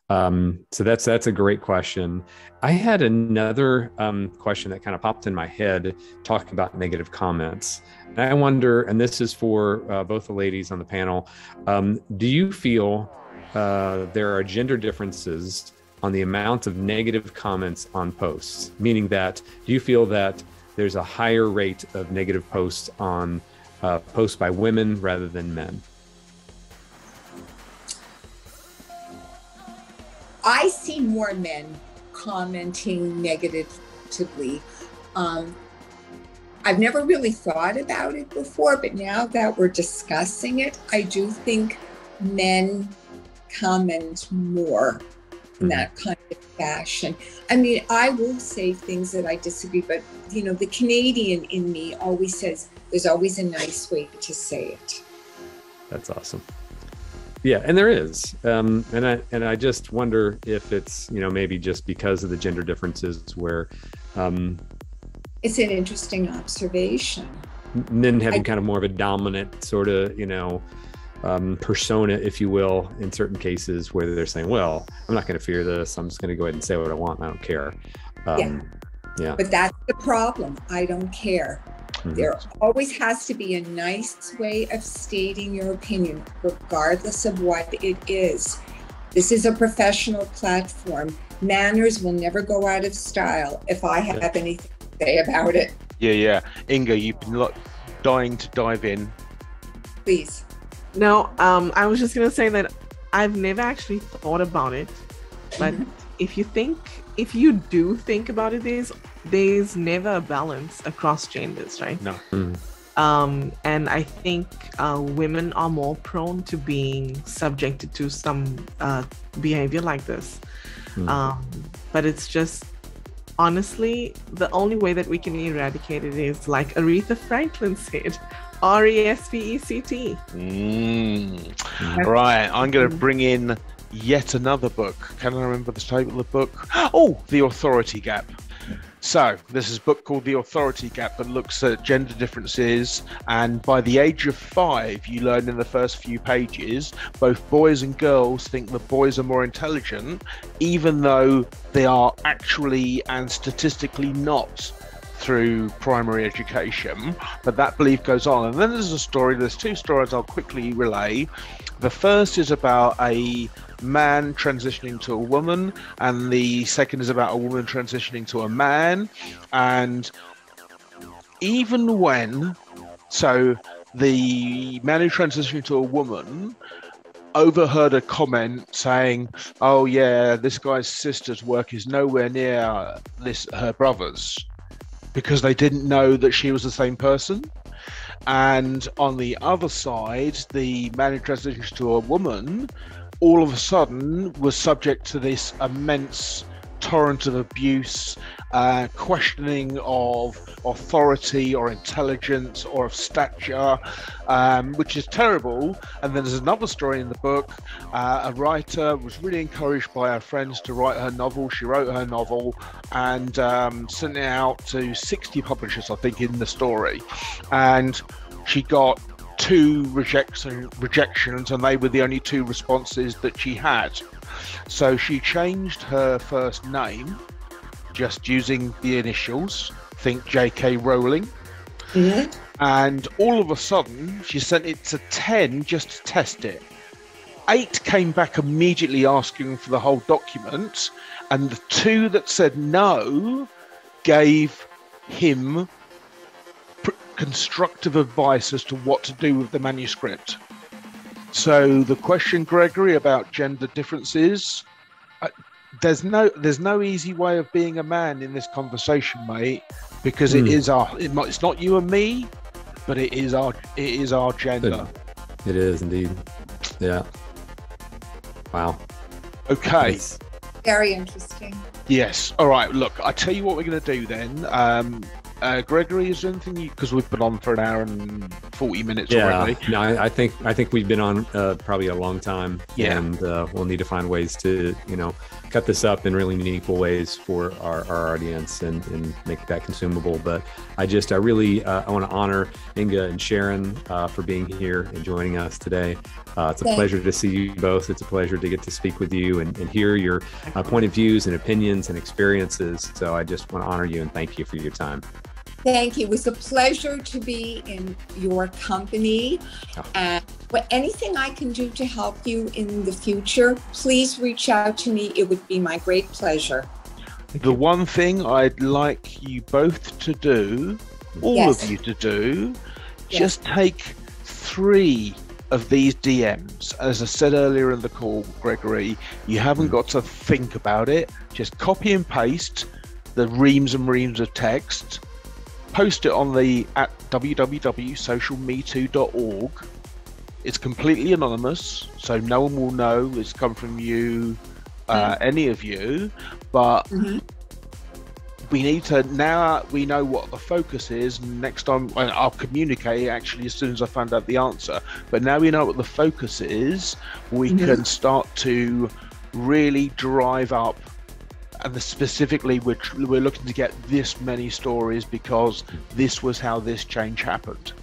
So that's a great question. I had another question that kind of popped in my head talking about negative comments. And I wonder, and this is for both the ladies on the panel, do you feel there are gender differences on the amount of negative comments on posts? Meaning that, do you feel that there's a higher rate of negative posts on posts by women rather than men? I see more men commenting negatively. I've never really thought about it before, but now that we're discussing it, I do think men comment more in that kind of fashion. I mean, I will say things that I disagree, but you know, the Canadian in me always says there's always a nice way to say it. That's awesome. Yeah, and there is, and I just wonder if it's, you know, maybe just because of the gender differences where it's an interesting observation. Men having kind of more of a dominant sort of, you know, persona, if you will, in certain cases where they're saying, well, I'm not going to fear this. I'm just going to go ahead and say what I want. And I don't care. Yeah. But that's the problem. I don't care. There always has to be a nice way of stating your opinion, regardless of what it is. This is a professional platform. Manners will never go out of style if I have anything to say about it. Yeah. Inga, you've been dying to dive in. Please. No, I was just going to say that I've never actually thought about it. But if you do think about it, there's never a balance across genders, right? No. And I think women are more prone to being subjected to some behavior like this. But it's just, honestly, the only way that we can eradicate it is like Aretha Franklin said, RESPECT. Right, I'm going to bring in yet another book. Can I remember the title of the book? Oh, The Authority Gap. So this is a book called The Authority Gap that looks at gender differences, and by the age of 5 you learn in the first few pages both boys and girls think the boys are more intelligent, even though they are actually and statistically not through primary education. But that belief goes on, and then there's two stories I'll quickly relay. The first is about a man transitioning to a woman, and the second is about a woman transitioning to a man. And even when, so the man who transitioned to a woman overheard a comment saying, oh yeah, this guy's sister's work is nowhere near her brother's, because they didn't know that she was the same person. And on the other side, the man who transitions to a woman all of a sudden was subject to this immense torrent of abuse, questioning of authority or intelligence or of stature, which is terrible. And then there's another story in the book. A writer was really encouraged by her friends to write her novel. She wrote her novel and sent it out to 60 publishers, I think, in the story. And she got 2 rejections, and they were the only 2 responses that she had. So she changed her first name, just using the initials, think J.K. Rowling. And all of a sudden, she sent it to 10 just to test it. 8 came back immediately asking for the whole document, and the 2 that said no gave him constructive advice as to what to do with the manuscript. So the question, Gregory, about gender differences, there's no easy way of being a man in this conversation, mate, because it's not you and me, but it is our gender. It is indeed. Yeah. Wow. Okay. Yes. Very interesting. Yes. All right. Look, I tell you what we're going to do then. Gregory, is there anything because we've been on for an hour and 40 minutes Yeah, already. no, I think we've been on probably a long time, Yeah. and we'll need to find ways to, cut this up in really meaningful ways for our audience and make that consumable. But I really want to honor Inga and Sharon for being here and joining us today. It's a pleasure to see you both. It's a pleasure to get to speak with you and hear your point of views and opinions and experiences. So I just want to honor you and thank you for your time. Thank you. It was a pleasure to be in your company. And anything I can do to help you in the future, please reach out to me. It would be my great pleasure. The one thing I'd like you both to do, all of you to do, just take 3 of these DMs. As I said earlier in the call, Gregory, you haven't got to think about it. Just copy and paste the reams and reams of text. Post it on the at www.SocialMeToo.org. It's completely anonymous, so no one will know it's come from you, any of you. But we need to, now we know what the focus is. Next time, I'll communicate actually as soon as I find out the answer. But now we know what the focus is, we can start to really drive up. And specifically, we're looking to get this many stories because this was how this change happened.